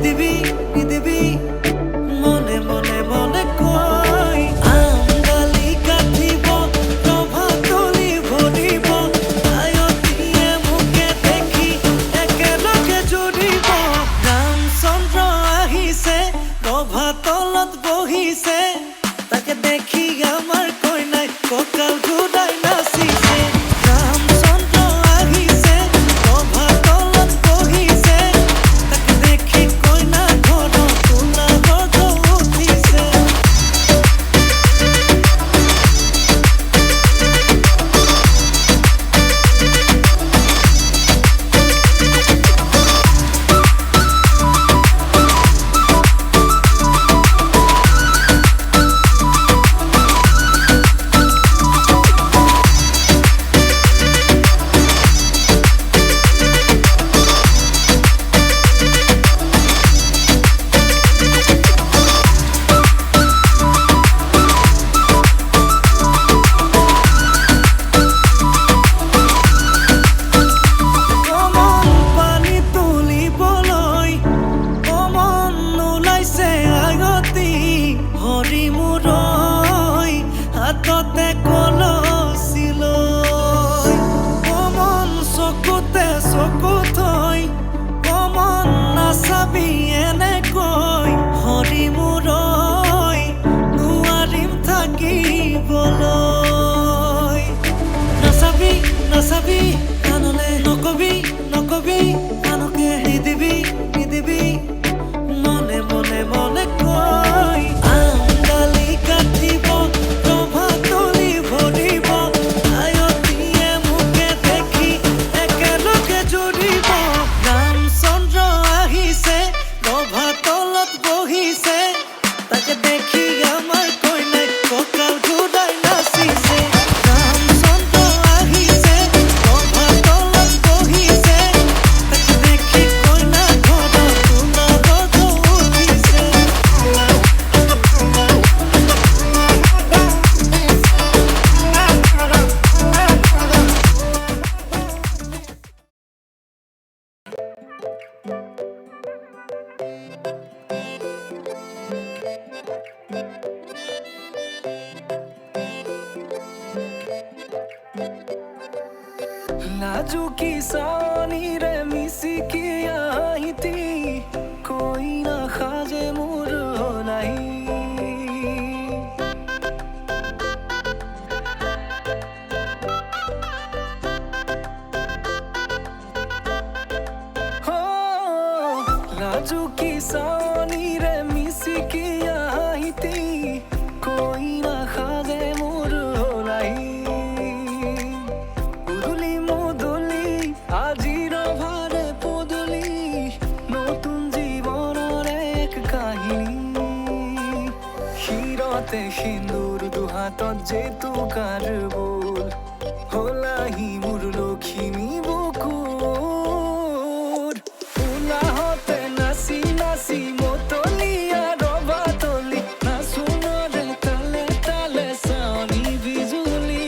নিদিবি মনে মনে মনে কয় আমডালি কাটিব ৰভা তলি ভৰিব আয়তিয়ে মুখে দেখি একেলগে জুৰিব ৰামচন্দ্ৰ আহিছে ৰভা তলত বহিছে তাকে দেখি আমাৰ কইনাই কঁকাল ঘূৰাই নাচিছে ৰামচন্দ্ৰ আহিছে ৰভা তলত বহিছে তাকে দেখি কইনা ঘৰত তোলা গৰ্ভ উঠিছে হাততে কলচিলৈ কমন চকুতে চকু থৈ কমন নাচাবি এনেকৈ হৰি মূৰৈ নোৱাৰিম থাকিবলৈ নাচাবি নাচাবি কাণলে নকবি আনকে নিদিবি মনে মনে মনে কয় আমডালি কাটিব ৰভা তলি ভৰিব আয়তিয়ে মুখে দেখি একেলগে জুৰিব ৰামচন্দ্ৰ আহিছে ৰভা তলত বহিছে তাকে দেখি আমাৰ কইনাই কঁকাল ঘূৰাই নাচিছে ৰামচন্দ্ৰ আহিছে ৰভা তলত বহিছে তাকে দেখি কইনা ঘৰত তোলা গৰ্ভ উঠিছে লাজুকি চাৱনিৰে মিচিকি আহিতি কইনা সাজে মোৰ নাই লাজুকি চাৱনিৰে মিচিকি আহিতি কইনা সাজে মোৰ নাই উদুলি মুদুলি আজি ৰভাৰে পদূলি নতুন জীৱনৰ এক কাহিনী শিৰতে সিন্দুৰ দুহাতত জেতুকাৰ বোল হলাহি মোৰ লখিমী বুকুৰ উলাহতে নাচি নাচি মতলীয়া ৰভা তলি নাচোনৰে তালে তালে চাৱনি বিজুলি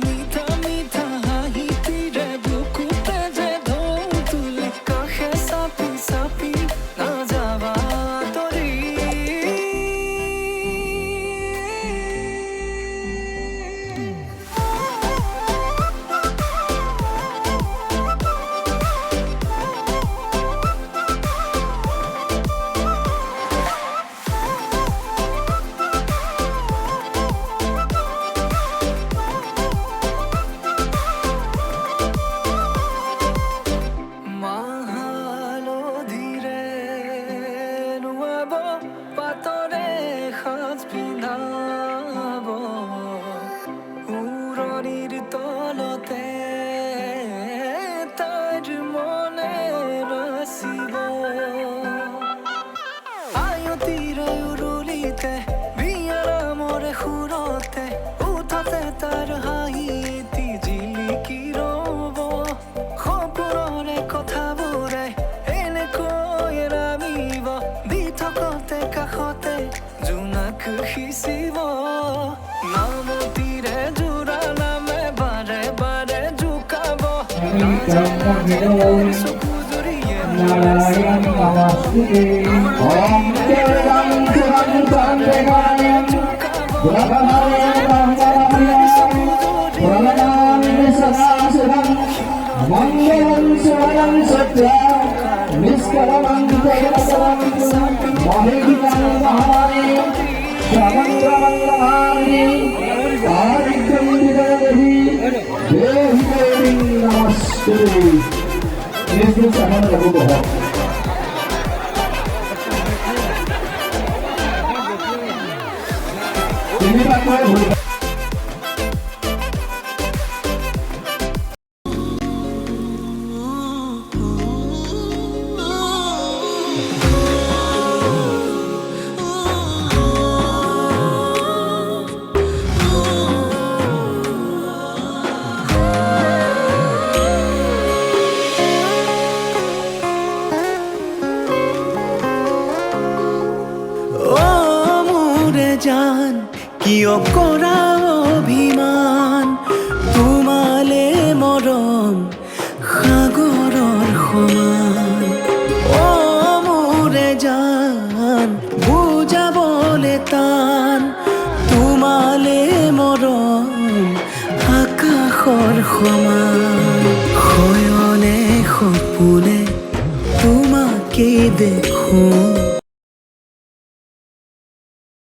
মিঠা মিঠা হাঁহিতিৰে বুকুতে যে ঢৌ তুলি কাষে চাপি চাপি নাযাবা আঁতৰি মাহালধিৰে নুৱাব পাতৰে সাজ পিন্ধাব উৰণিৰ তলতে তাইৰ মনে নাচিব আয়তিৰে উৰুলিতে বিয়াৰামৰে সুৰতে উঠতে তাৰ হাঁহি এটি জিলিকি ৰ'ব সপোনৰে কথাবোৰে এনেকৈ নামিব দি থকতে কাষতে জোনাক সিঁচিব নামতিৰে জোৰা নামে বাৰে বাৰে জোকাব চকু জুৰিয়ে नारायण नमस्ते ओम देवं शिवं तन्देवायं ब्रह्मणं प्रणमामि सदा शिवं मंगलं शिवं सत्यं निष्कलमं जगदं महितं महानि श्रवणमंगलानि आदित्यं विदधि देहि देवी नमस्ते ये सामान लगो बहुत ini tak boleh জান কিয় কৰা অভিমান তোমালে মৰম সাগৰৰ সমান অ মোৰে জান বুজাবলে টান তোমালে মৰম আকাশৰ সমান শয়নে সপোনে তোমাকে দেখোঁ